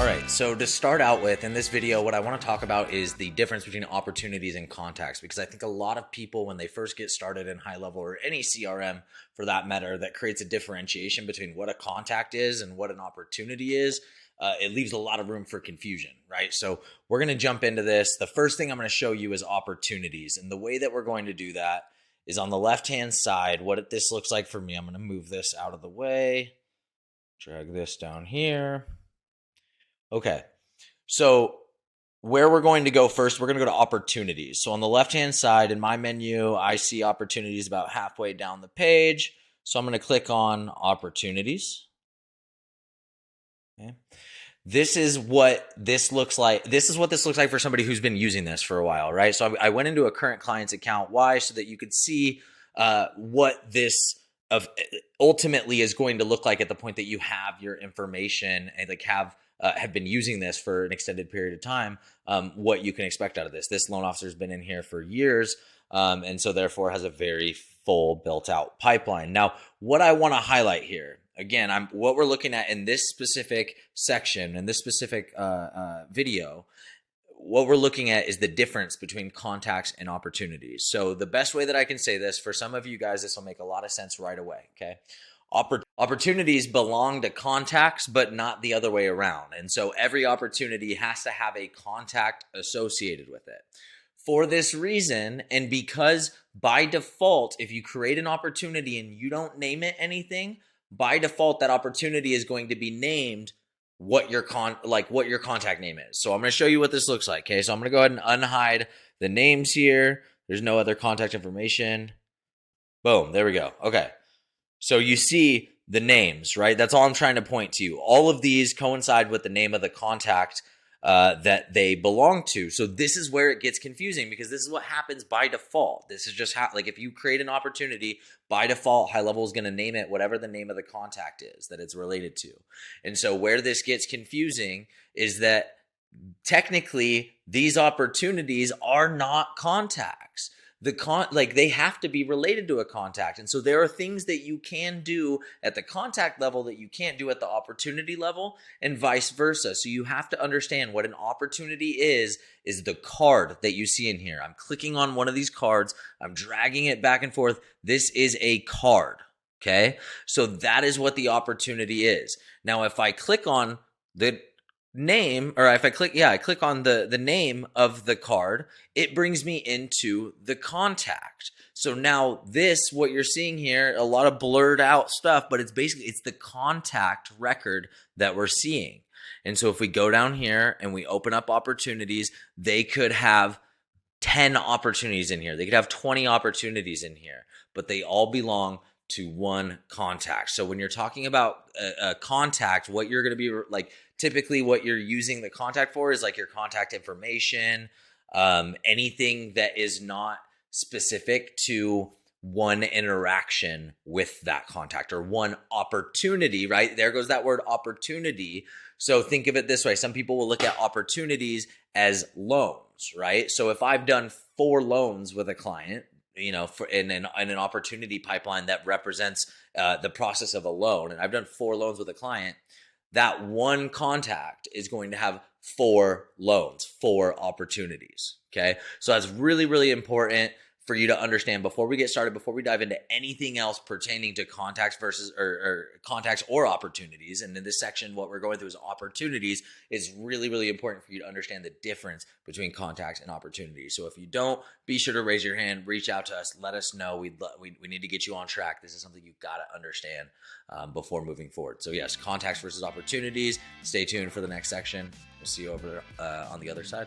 All right, so to start out with, in this video, what I want to talk about is the difference between opportunities and contacts, because I think a lot of people, when they first get started in HighLevel or any CRM for that matter, that creates a differentiation between what a contact is and what an opportunity is. It leaves a lot of room for confusion, right? So we're going to jump into this. The first thing I'm going to show you is opportunities. And the way that we're going to do that is on the left-hand side, what this looks like for me. I'm going to move this out of the way, drag this down here. Okay, so where we're going to go first, we're going to go to opportunities. So on the left-hand side in my menu, I see opportunities about halfway down the page. So I'm going to click on opportunities. Okay. This is what this looks like. This is what this looks like for somebody who's been using this for a while, right? So I went into a current client's account. Why? So that you could see what this ultimately is going to look like at the point that you have your information and have been using this for an extended period of time, what you can expect out of this. This loan officer has been in here for years, and so therefore has a very full built out pipeline. Now, what I want to highlight here, again, what we're looking at in this specific section, in this specific video, what we're looking at is the difference between contacts and opportunities. So the best way that I can say this, for some of you guys, this will make a lot of sense right away, okay? Opportunities belong to contacts, but not the other way around. And so every opportunity has to have a contact associated with it. For this reason, and because by default, if you create an opportunity and you don't name it anything, by default, that opportunity is going to be named what your contact name is. So I'm going to show you what this looks like. Okay, so I'm going to go ahead and unhide the names here. There's no other contact information. Boom, there we go. Okay. So you see the names, right? That's all I'm trying to point to you. All of these coincide with the name of the contact that they belong to. So this is where it gets confusing, because this is what happens by default. This is just how, like, if you create an opportunity, by default, HighLevel is going to name it whatever the name of the contact is that it's related to. And so where this gets confusing is that technically these opportunities are not contacts. They have to be related to a contact. And so there are things that you can do at the contact level that you can't do at the opportunity level, and vice versa. So you have to understand what an opportunity is the card that you see in here. I'm clicking on one of these cards. I'm dragging it back and forth. This is a card. Okay. So that is what the opportunity is. Now, if I click on the name, or if I click on the name of the card, it brings me into the contact. So now what you're seeing here, a lot of blurred out stuff, but it's the contact record that we're seeing. And so if we go down here and we open up opportunities, they could have 10 opportunities in here. They could have 20 opportunities in here, but they all belong to one contact. So when you're talking about a contact, what you're going to be like, typically what you're using the contact for is like your contact information, anything that is not specific to one interaction with that contact or one opportunity, right? There goes that word opportunity. So think of it this way. Some people will look at opportunities as loans, right? So if I've done 4 loans with a client, in an opportunity pipeline that represents the process of a loan, and I've done 4 loans with a client, that one contact is going to have 4 loans, 4 opportunities. Okay. So that's really, really important for you to understand before we get started, before we dive into anything else pertaining to contacts versus or contacts or opportunities. And in this section, what we're going through is opportunities. It's really, really important for you to understand the difference between contacts and opportunities. So if you don't, be sure to raise your hand, reach out to us, let us know. We need to get you on track. This is something you've got to understand before moving forward. So yes, contacts versus opportunities. Stay tuned for the next section. We'll see you over on the other side.